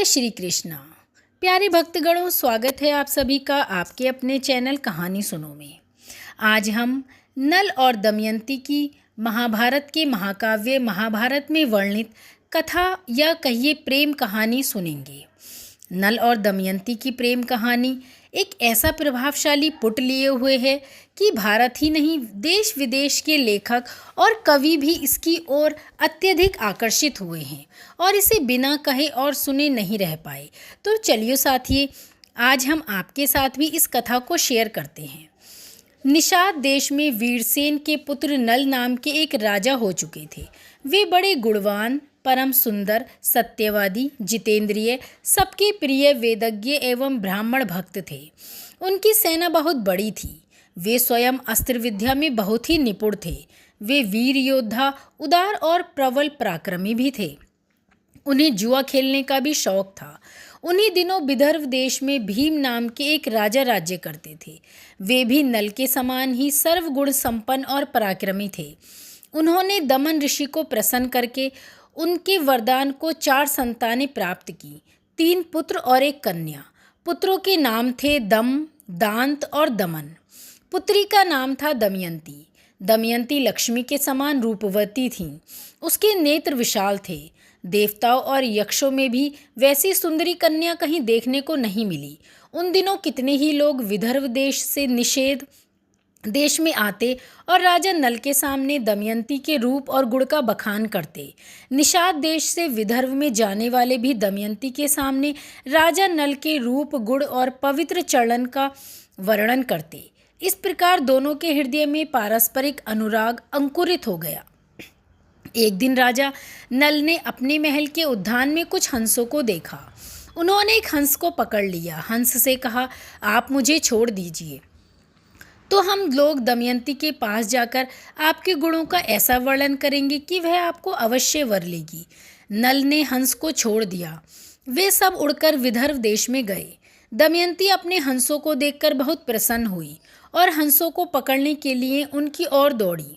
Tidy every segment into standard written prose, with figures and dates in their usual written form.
जय श्री कृष्णा। प्यारे भक्तगणों, स्वागत है आप सभी का आपके अपने चैनल कहानी सुनो में। आज हम नल और दमयंती की महाभारत के महाकाव्य महाभारत में वर्णित कथा या कहिए प्रेम कहानी सुनेंगे। नल और दमयंती की प्रेम कहानी एक ऐसा प्रभावशाली पुट लिए हुए है कि भारत ही नहीं देश विदेश के लेखक और कवि भी इसकी ओर अत्यधिक आकर्षित हुए हैं और इसे बिना कहे और सुने नहीं रह पाए। तो चलिए साथिये, आज हम आपके साथ भी इस कथा को शेयर करते हैं। निषाद देश में वीरसेन के पुत्र नल नाम के एक राजा हो चुके थे। वे बड़े गुणवान, परम सुंदर, सत्यवादी, जितेंद्रिय, सबके प्रिय, वेदज्ञ एवं ब्राह्मण भक्त थे। उनकी सेना बहुत बड़ी थी। वे स्वयं अस्त्र विद्या में बहुत ही निपुण थे। वे वीर योद्धा, उदार और प्रबल पराक्रमी भी थे। उन्हें जुआ खेलने का भी शौक था। उन्हीं दिनों विदर्भ देश में भीम नाम के एक राजा राज्य करते थे। वे भी नल के समान ही सर्वगुण संपन्न और पराक्रमी थे। उन्होंने दमन ऋषि को प्रसन्न करके उनके वरदान को 4 संतानें प्राप्त की, 3 पुत्र और 1 कन्या। पुत्रों के नाम थे दम, दांत और दमन। पुत्री का नाम था दमयंती। दमयंती लक्ष्मी के समान रूपवती थीं। उसके नेत्र विशाल थे। देवताओं और यक्षों में भी वैसी सुंदरी कन्या कहीं देखने को नहीं मिली। उन दिनों कितने ही लोग विदर्भ देश से निषेध देश में आते और राजा नल के सामने दमयंती के रूप और गुण का बखान करते। निषाद देश से विदर्भ में जाने वाले भी दमयंती के सामने राजा नल के रूप, गुण और पवित्र चरण का वर्णन करते। इस प्रकार दोनों के हृदय में पारस्परिक अनुराग अंकुरित हो गया। एक दिन राजा नल ने अपने महल के उद्यान में कुछ हंसों को देखा। उन्होंने एक हंस को पकड़ लिया। हंस से कहा, आप मुझे छोड़ दीजिए तो हम लोग दमयंती के पास जाकर आपके गुणों का ऐसा वर्णन करेंगे कि वह आपको अवश्य वर लेगी। नल ने हंस को छोड़ दिया। वे सब उड़कर विदर्भ देश में गए। दमयंती अपने हंसों को देखकर बहुत प्रसन्न हुई और हंसों को पकड़ने के लिए उनकी ओर दौड़ी।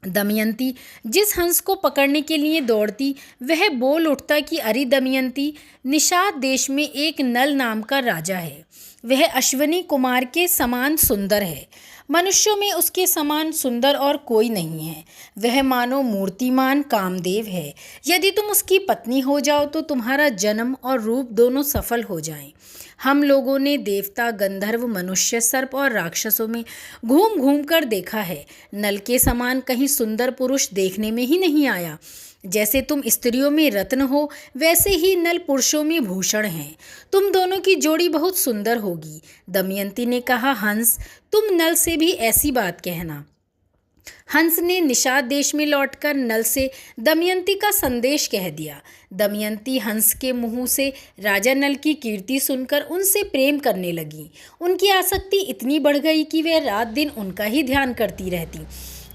दमयंती जिस हंस को पकड़ने के लिए दौड़ती, वह बोल उठता कि अरे दमयंती, निषाद देश में एक नल नाम का राजा है। वह अश्विनी कुमार के समान सुंदर है। मनुष्यों में उसके समान सुंदर और कोई नहीं है। वह मानो मूर्तिमान कामदेव है। यदि तुम उसकी पत्नी हो जाओ तो तुम्हारा जन्म और रूप दोनों सफल हो जाएं। हम लोगों ने देवता, गंधर्व, मनुष्य, सर्प और राक्षसों में घूम घूम कर देखा है। नल के समान कहीं सुंदर पुरुष देखने में ही नहीं आया। जैसे तुम स्त्रियों में रत्न हो, वैसे ही नल पुरुषों में भूषण हैं। तुम दोनों की जोड़ी बहुत सुंदर होगी। दमयंती ने कहा, हंस, तुम नल से भी ऐसी बात कहना। हंस ने निषाद देश में लौटकर नल से दमयंती का संदेश कह दिया। दमयंती हंस के मुंह से राजा नल की कीर्ति सुनकर उनसे प्रेम करने लगी। उनकी आसक्ति इतनी बढ़ गई कि वह रात दिन उनका ही ध्यान करती रहती।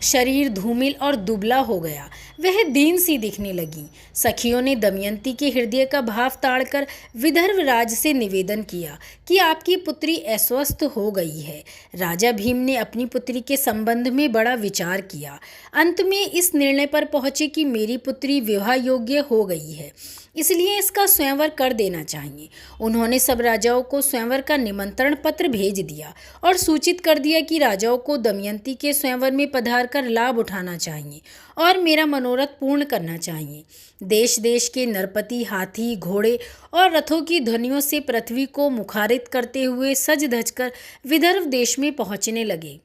शरीर धूमिल और दुबला हो गया। वह दीन सी दिखने लगी। सखियों ने दमयंती के हृदय का भाव ताड़कर विदर्भ राज से निवेदन किया कि आपकी पुत्री अस्वस्थ हो गई है। राजा भीम ने अपनी पुत्री के संबंध में बड़ा विचार किया। अंत में इस निर्णय पर पहुंचे कि मेरी पुत्री विवाह योग्य हो गई है, इसलिए इसका स्वयंवर कर देना चाहिए। उन्होंने सब राजाओं को स्वयंवर का निमंत्रण पत्र भेज दिया और सूचित कर दिया कि राजाओं को दमयंती के स्वयंवर में पधार कर लाभ उठाना चाहिए और मेरा मनोरथ पूर्ण करना चाहिए। देश देश के नरपति हाथी, घोड़े और रथों की ध्वनियों से पृथ्वी को मुखारित करते हुए सज धज कर विदर्भ देश में पहुंचने लगे।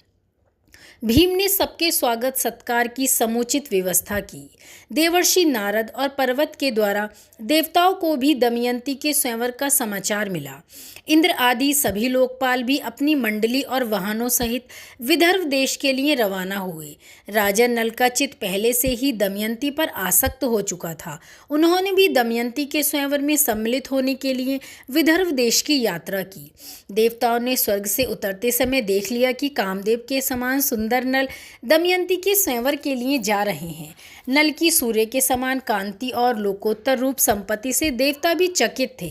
भीम ने सबके स्वागत सत्कार की समुचित व्यवस्था की। देवर्षि नारद और पर्वत के द्वारा देवताओं को भी दमयंती के स्वयंवर का समाचार मिला। इंद्र आदि सभी लोकपाल भी अपनी मंडली और वाहनों सहित विदर्भ देश के लिए रवाना हुए। राजा नल का चित्त पहले से ही दमयंती पर आसक्त हो चुका था। उन्होंने भी दमयंती के स्वयंवर में सम्मिलित होने के लिए विदर्भ देश की यात्रा की। देवताओं ने स्वर्ग से उतरते समय देख लिया कि कामदेव के समान सुंदर नल दमयंती के स्वयंवर के लिए जा रहे हैं। नल की सूर्य के समान कांति और लोकोत्तर रूप संपत्ति से देवता भी चकित थे।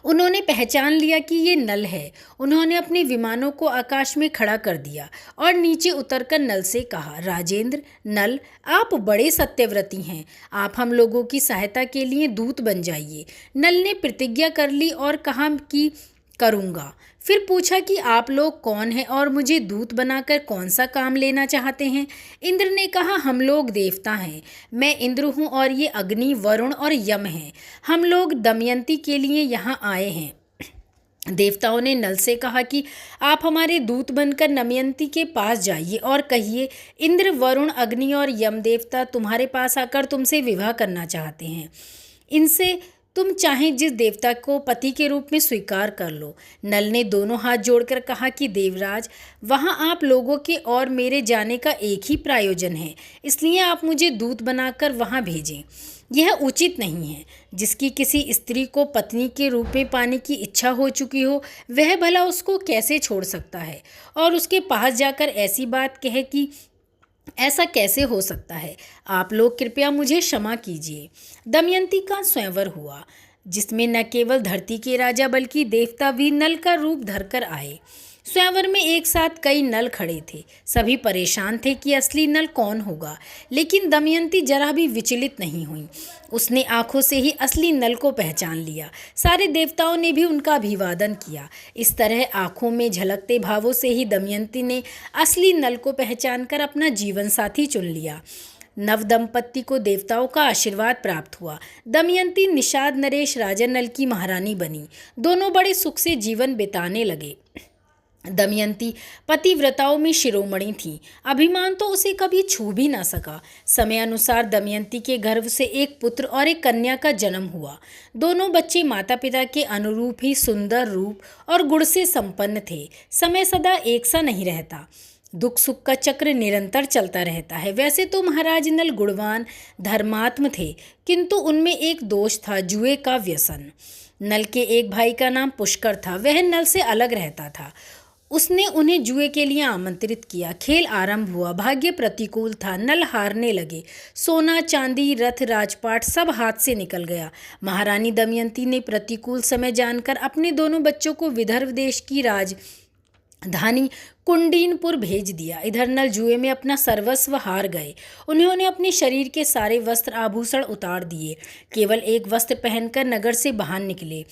उन्होंने पहचान लिया कि ये नल है। उन्होंने अपने विमानों को आकाश में खड़ा कर दिया और नीचे उतरकर नल से कहा, राजेंद्र, नल, आप बड़े सत्यव्रती हैं। आप हम लोगों की सहायता के लिए दूत बन जाइए। नल ने प्रतिज्ञा कर ली और कहा कि करूँगा। फिर पूछा कि आप लोग कौन हैं और मुझे दूत बनाकर कौन सा काम लेना चाहते हैं। इंद्र ने कहा, हम लोग देवता हैं। मैं इंद्र हूँ और ये अग्नि, वरुण और यम हैं। हम लोग दमयंती के लिए यहाँ आए हैं। देवताओं ने नल से कहा कि आप हमारे दूत बनकर दमयंती के पास जाइए और कहिए, इंद्र, वरुण, अग्नि और यम देवता तुम्हारे पास आकर तुमसे विवाह करना चाहते हैं। इनसे तुम चाहें जिस देवता को पति के रूप में स्वीकार कर लो। नल ने दोनों हाथ जोड़कर कहा कि देवराज, वहाँ आप लोगों के और मेरे जाने का एक ही प्रयोजन है, इसलिए आप मुझे दूत बनाकर वहाँ भेजें। यह उचित नहीं है। जिसकी किसी स्त्री को पत्नी के रूप में पाने की इच्छा हो चुकी हो, वह भला उसको कैसे छोड़ सकता है और उसके पास जाकर ऐसी बात कहे कि ऐसा कैसे हो सकता है। आप लोग कृपया मुझे क्षमा कीजिए। दमयंती का स्वयंवर हुआ, जिसमें न केवल धरती के राजा बल्कि देवता भी नल का रूप धरकर आए। स्वयंवर में एक साथ कई नल खड़े थे। सभी परेशान थे कि असली नल कौन होगा, लेकिन दमयंती जरा भी विचलित नहीं हुई। उसने आंखों से ही असली नल को पहचान लिया। सारे देवताओं ने भी उनका अभिवादन किया। इस तरह आंखों में झलकते भावों से ही दमयंती ने असली नल को पहचानकर अपना जीवन साथी चुन लिया। नव दंपत्ति को देवताओं का आशीर्वाद प्राप्त हुआ। दमयंती निषाद नरेश राजा नल की महारानी बनी। दोनों बड़े सुख से जीवन बिताने लगे। दमयंती पतिव्रताओं में शिरोमणि थी। अभिमान तो उसे कभी छू भी ना सका। समय अनुसार दमयंती के गर्भ से एक पुत्र और एक कन्या का जन्म हुआ। दोनों बच्चे माता पिता के अनुरूप ही सुंदर रूप और गुण से संपन्न थे। समय सदा एक सा नहीं रहता। दुख सुख का चक्र निरंतर चलता रहता है। वैसे तो महाराज नल गुणवान, धर्मात्म थे, किंतु उनमें एक दोष था, जुए का व्यसन। नल के एक भाई का नाम पुष्कर था। वह नल से अलग रहता था। उसने उन्हें जुए के लिए आमंत्रित किया। खेल आरंभ हुआ। भाग्य प्रतिकूल था। नल हारने लगे। सोना, चांदी, रथ, राजपाट सब हाथ से निकल गया। महारानी दमयंती ने प्रतिकूल समय जानकर अपने दोनों बच्चों को विदर्भ देश की राजधानी कुंडीनपुर भेज दिया। इधर नल जुए में अपना सर्वस्व हार गए। उन्होंने अपने शरीर के सारे वस्त्र आभूषण उतार दिए। केवल एक वस्त्र पहनकर नगर से बाहर निकले।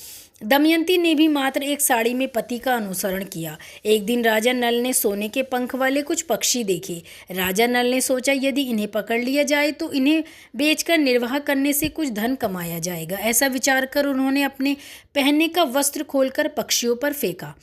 दमयंती ने भी मात्र एक साड़ी में पति का अनुसरण किया। एक दिन राजा नल ने सोने के पंख वाले कुछ पक्षी देखे। राजा नल ने सोचा, यदि इन्हें पकड़ लिया जाए तो इन्हें बेचकर निर्वाह करने से कुछ धन कमाया जाएगा। ऐसा विचार कर उन्होंने अपने पहनने का वस्त्र खोलकर पक्षियों पर फेंका।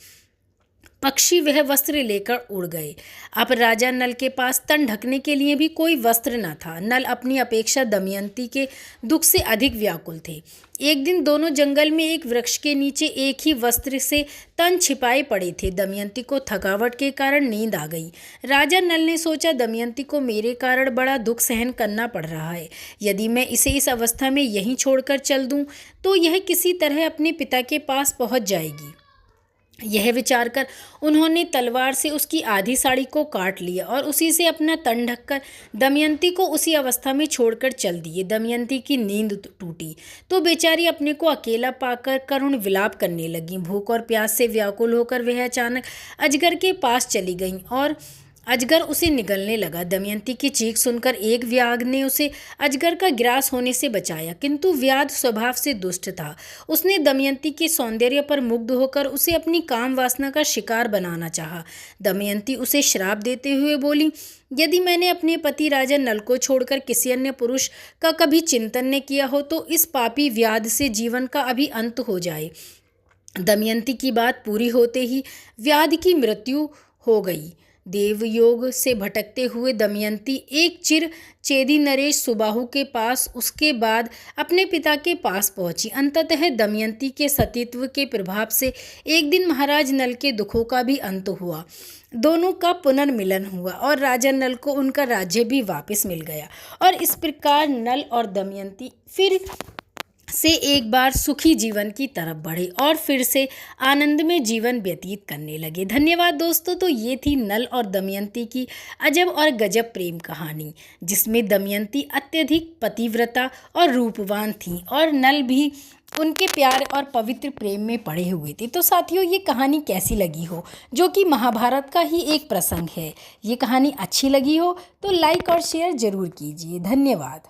पक्षी वह वस्त्र लेकर उड़ गए। अब राजा नल के पास तन ढकने के लिए भी कोई वस्त्र न था। नल अपनी अपेक्षा दमयंती के दुख से अधिक व्याकुल थे। एक दिन दोनों जंगल में एक वृक्ष के नीचे एक ही वस्त्र से तन छिपाए पड़े थे। दमयंती को थकावट के कारण नींद आ गई। राजा नल ने सोचा, दमयंती को मेरे कारण बड़ा दुख सहन करना पड़ रहा है। यदि मैं इसे इस अवस्था में यहीं छोड़कर चल दूं तो यह किसी तरह अपने पिता के पास पहुंच जाएगी। यह विचार कर उन्होंने तलवार से उसकी आधी साड़ी को काट लिया और उसी से अपना तन ढककर दमयंती को उसी अवस्था में छोड़कर चल दिए। दमयंती की नींद टूटी तो बेचारी अपने को अकेला पाकर करुण विलाप करने लगी। भूख और प्यास से व्याकुल होकर वह अचानक अजगर के पास चली गई और अजगर उसे निगलने लगा। दमयंती की चीख सुनकर एक व्याघ्र ने उसे अजगर का ग्रास होने से बचाया, किंतु व्याध स्वभाव से दुष्ट था। उसने दमयंती के सौंदर्य पर मुग्ध होकर उसे अपनी काम वासना का शिकार बनाना चाहा। दमयंती उसे श्राप देते हुए बोली, यदि मैंने अपने पति राजा नल को छोड़कर किसी अन्य पुरुष का कभी चिंतन न किया हो तो इस पापी व्याध से जीवन का अभी अंत हो जाए। दमयंती की बात पूरी होते ही व्याध की मृत्यु हो गई। देवयोग से भटकते हुए दमयंती एक चिर चेदी नरेश सुबाहु के पास, उसके बाद अपने पिता के पास पहुंची। अंततः दमयंती के सतीत्व के प्रभाव से एक दिन महाराज नल के दुखों का भी अंत हुआ। दोनों का पुनर्मिलन हुआ और राजा नल को उनका राज्य भी वापस मिल गया और इस प्रकार नल और दमयंती फिर से एक बार सुखी जीवन की तरफ बढ़े और फिर से आनंद में जीवन व्यतीत करने लगे। धन्यवाद दोस्तों। तो ये थी नल और दमयंती की अजब और गजब प्रेम कहानी, जिसमें दमयंती अत्यधिक पतिव्रता और रूपवान थी और नल भी उनके प्यार और पवित्र प्रेम में पड़े हुए थे। तो साथियों, ये कहानी कैसी लगी हो, जो कि महाभारत का ही एक प्रसंग है, ये कहानी अच्छी लगी हो तो लाइक और शेयर ज़रूर कीजिए। धन्यवाद।